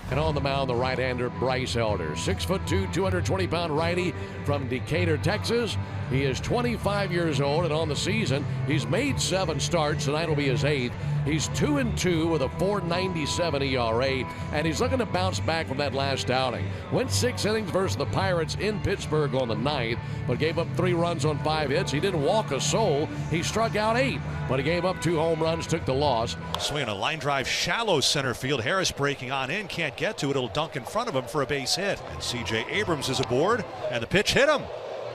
And on the mound, the right-hander Bryce Elder, 6'2", 220-pound righty from Decatur, Texas. He is 25 years old, and on the season, he's made 7 starts. Tonight will be his 8th. He's 2-2 with a .497 ERA, and he's looking to bounce back from that last outing. Went 6 innings versus the Pirates in Pittsburgh on the 9th, but gave up 3 runs on 5 hits. He didn't walk a soul. He struck out 8, but he gave up 2 home runs, took the loss. Swinging a line drive, shallow center field. Harris breaking on in, can't get to it. It'll dunk in front of him for a base hit. And C.J. Abrams is aboard, and the pitch hit him.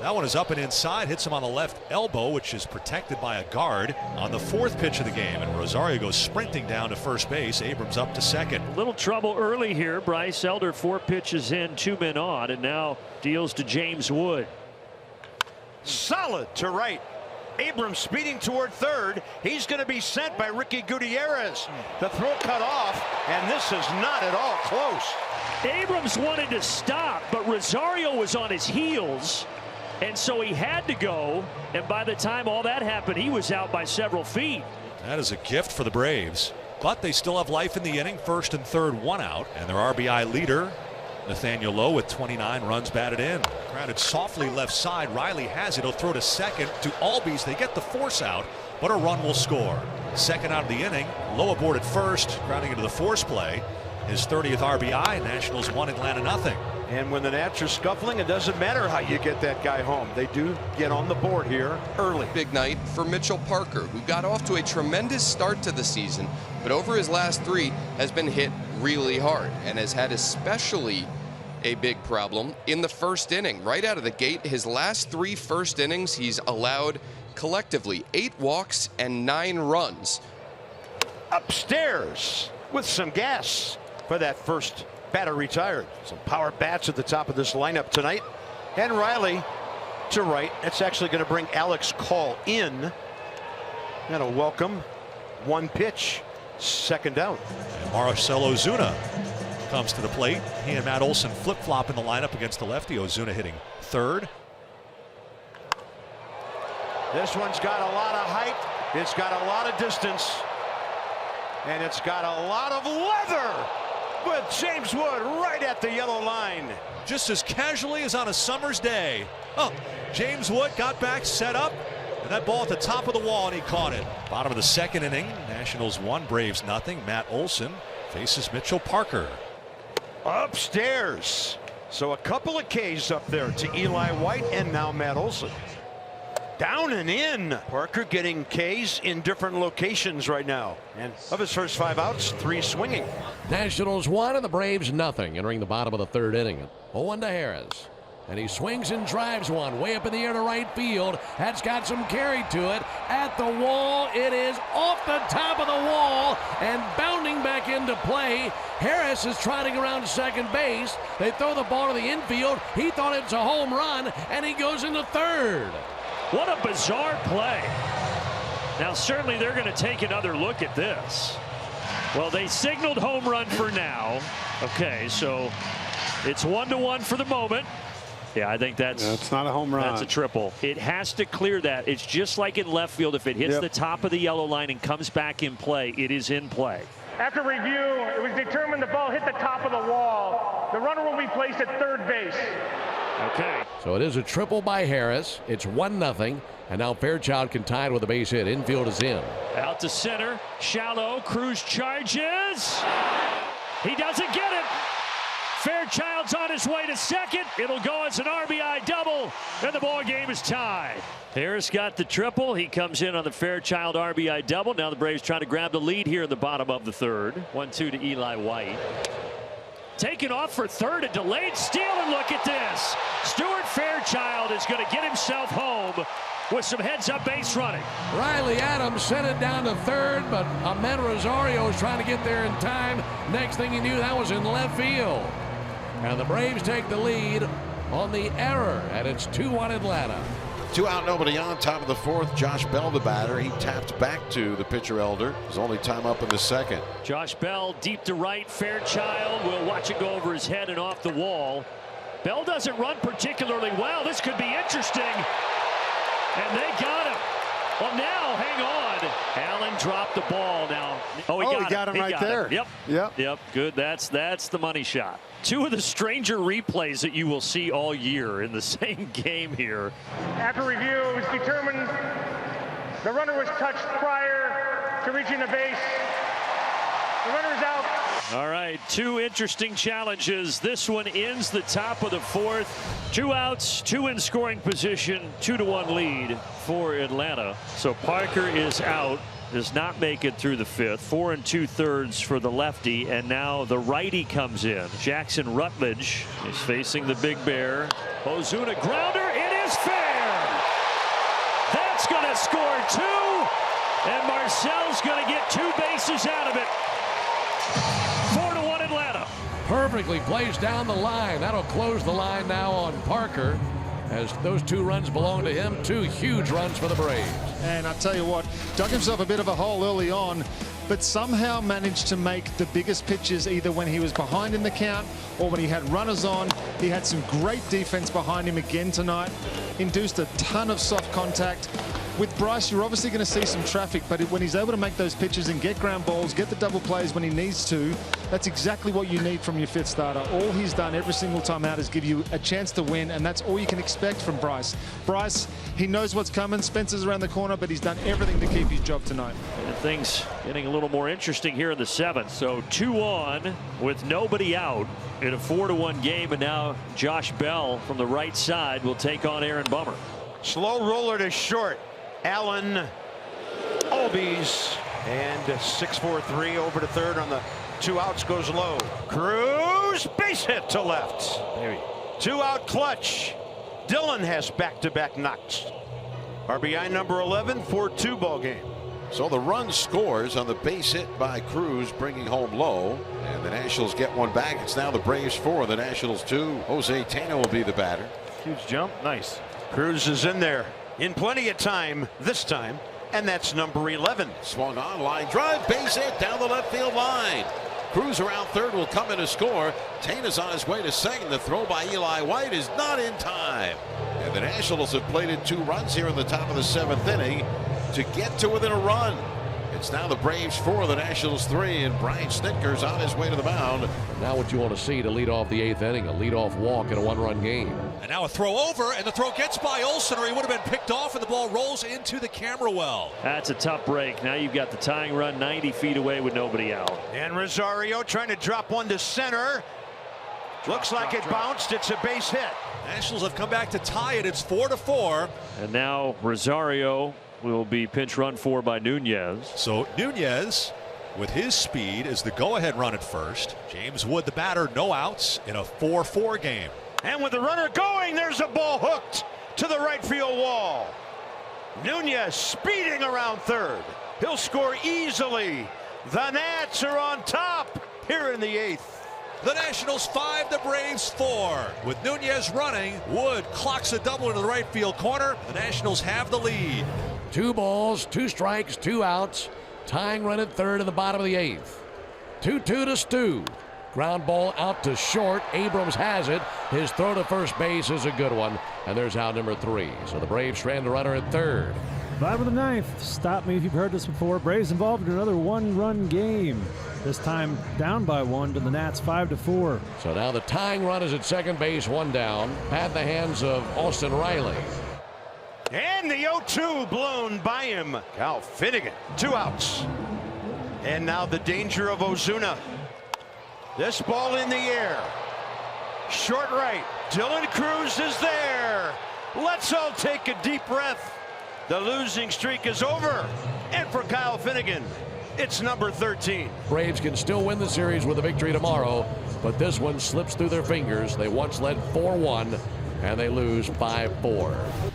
That one is up and inside, hits him on the left elbow, which is protected by a guard on the 4th pitch of the game. And Rosario goes sprinting down to first base. Abrams up to second. A little trouble early here. Bryce Elder 4 pitches in, 2 men on, and now deals to James Wood. Solid to right. Abrams speeding toward third. He's going to be sent by Ricky Gutierrez. The throw cut off, and this is not at all close. Abrams wanted to stop, but Rosario was on his heels, and so he had to go. And by the time all that happened, he was out by several feet. That is a gift for the Braves, but they still have life in the inning. 1st and 3rd, 1 out, and their RBI leader, Nathaniel Lowe, with 29 runs batted in. Grounded softly left side. Riley has it. He'll throw to second to Albies. They get the force out, but a run will score. Second out of the inning. Lowe aboard at first, grounding into the force play. His 30th RBI. Nationals 1, Atlanta nothing. And when the Nats are scuffling, it doesn't matter how you get that guy home. They do get on the board here early. Big night for Mitchell Parker, who got off to a tremendous start to the season, but over his last 3 has been hit really hard and has had especially a big problem in the 1st inning. Right out of the gate, his last 3 first innings, he's allowed collectively 8 walks and 9 runs. Upstairs with some gas for that first batter retired. Some power bats at the top of this lineup tonight. And Riley to right. That's actually going to bring Alex Call in. That'll welcome 1 pitch, 2nd out. And Marcell Ozuna comes to the plate. He and Matt Olson flip-flop in the lineup against the lefty. Ozuna hitting 3rd. This one's got a lot of height. It's got a lot of distance. And it's got a lot of leather with James Wood right at the yellow line. Just as casually as on a summer's day. Oh, James Wood got back, set up, and that ball at the top of the wall, and he caught it. Bottom of the 2nd inning. Nationals 1, Braves nothing. Matt Olson faces Mitchell Parker. Upstairs. So a couple of Ks up there to Eli White and now Matt Olson. Down and in. Parker getting Ks in different locations right now. And of his first 5 outs, 3 swinging. Nationals 1 and the Braves nothing entering the bottom of the 3rd inning. 0-1 to Harris. And he swings and drives one way up in the air to right field. That's got some carry to it. At the wall, it is off the top of the wall and bounding back into play. Harris is trotting around second base. They throw the ball to the infield. He thought it's a home run, and he goes into 3rd. What a bizarre play. Now, certainly they're going to take another look at this. Well, they signaled home run for now. Okay, so it's 1-1 for the moment. Yeah, I think that's not a home run. That's a triple. It has to clear that. It's just like in left field. If it hits the top of the yellow line and comes back in play, it is in play. After review, it was determined the ball hit the top of the wall. The runner will be placed at 3rd base. Okay. So it is a triple by Harris. It's 1-0. And now Fairchild can tie it with a base hit. Infield is in. Out to center. Shallow. Cruz charges. He doesn't get it. Fairchild's on his way to second. It'll go as an RBI double, and the ball game is tied. Harris got the triple. He comes in on the Fairchild RBI double. Now the Braves trying to grab the lead here in the bottom of the 3rd. 1-2 to Eli White. Taken off for 3rd, a delayed steal, and look at this. Stuart Fairchild is going to get himself home with some heads-up base running. Riley Adams sent it down to 3rd, but Ahmed Rosario was trying to get there in time. Next thing you knew, that was in left field. And the Braves take the lead on the error, and it's 2-1 Atlanta. 2 out, nobody on. Top of the 4th, Josh Bell, the batter. He tapped back to the pitcher Elder. His only time up in the 2nd. Josh Bell deep to right. Fairchild will watch it go over his head and off the wall. Bell doesn't run particularly well. This could be interesting. And they got him. Well, now, hang on. Allen dropped the ball now. Oh, he got him right there. Yep. Good. That's the money shot. Two of the stranger replays that you will see all year in the same game here. After review, it was determined the runner was touched prior to reaching the base. The runner is out. All right, two interesting challenges. This one ends the top of the fourth. 2 outs, 2 in scoring position, 2-1 lead for Atlanta. So Parker is out, does not make it through the fifth. 4 2/3 for the lefty, and now the righty comes in. Jackson Rutledge is facing the big bear. Ozuna grounder, it is fair. That's going to score 2, and Marcel's going to get 2 bases out of it. 4-1 Atlanta. Perfectly placed down the line. That'll close the line now on Parker, as those 2 runs belong to him. 2 huge runs for the Braves. And I tell you what, dug himself a bit of a hole early on, but somehow managed to make the biggest pitches either when he was behind in the count or when he had runners on. He had some great defense behind him again tonight. Induced a ton of soft contact. With Bryce, you're obviously going to see some traffic, but when he's able to make those pitches and get ground balls, get the double plays when he needs to, that's exactly what you need from your 5th starter. All he's done every single time out is give you a chance to win, and that's all you can expect from Bryce. Bryce, he knows what's coming. Spencer's around the corner, but he's done everything to keep his job tonight. And things getting a little more interesting here in the 7th. So 2 on with nobody out in a 4-1 game, and now Josh Bell from the right side will take on Aaron Bummer. Slow roller to short. Allen, Albies, and 6-4-3 over to third on the 2 outs, goes low. Cruz, base hit to left. 2-out clutch. Dillon has back-to-back knocks. RBI number 11, 4-2 ball game. So the run scores on the base hit by Cruz, bringing home low, and the Nationals get one back. It's now the Braves 4, the Nationals 2. Jose Tena will be the batter. Huge jump, nice. Cruz is in there in plenty of time this time, and that's number 11. Swung on, line drive, base hit down the left field line. Cruz around third will come in to score. Taina's on his way to second. The throw by Eli White is not in time. And the Nationals have plated 2 runs here in the top of the 7th inning to get to within a run. It's now the Braves 4, the Nationals 3, and Brian Snitker's on his way to the mound. Now what you want to see to lead off the 8th inning, a leadoff walk in a 1-run game. And now a throw over, and the throw gets by Olsen, or he would have been picked off, and the ball rolls into the camera well. That's a tough break. Now you've got the tying run 90 feet away with nobody out. And Rosario trying to drop one to center. Looks like it bounced. It's a base hit. Nationals have come back to tie it. It's 4-4. And now Rosario will be pinch run for by Nunez. So Nunez, with his speed, is the go-ahead run at first. James Wood, the batter, no outs in a 4-4 game. And with the runner going, there's a ball hooked to the right field wall. Nunez speeding around third. He'll score easily. The Nats are on top here in the 8th. The Nationals 5, the Braves 4. With Nunez running, Wood clocks a double into the right field corner. The Nationals have the lead. 2 balls, 2 strikes, 2 outs. Tying run at third in the bottom of the 8th. 2-2 to Stu. Ground ball out to short. Abrams has it. His throw to first base is a good one. And there's out number 3. So the Braves strand the runner at third. Bottom of the 9th. Stop me if you've heard this before. Braves involved in another 1-run game. This time down by 1 to the Nats 5-4. So now the tying run is at second base, 1 down. Pat the hands of Austin Riley. And the 0-2 blown by him. Cal Finnegan, 2 outs. And now the danger of Ozuna. This ball in the air. Short right. Dylan Cruz is there. Let's all take a deep breath. The losing streak is over. And for Kyle Finnegan, it's number 13. Braves can still win the series with a victory tomorrow, but this one slips through their fingers. They once led 4-1, and they lose 5-4.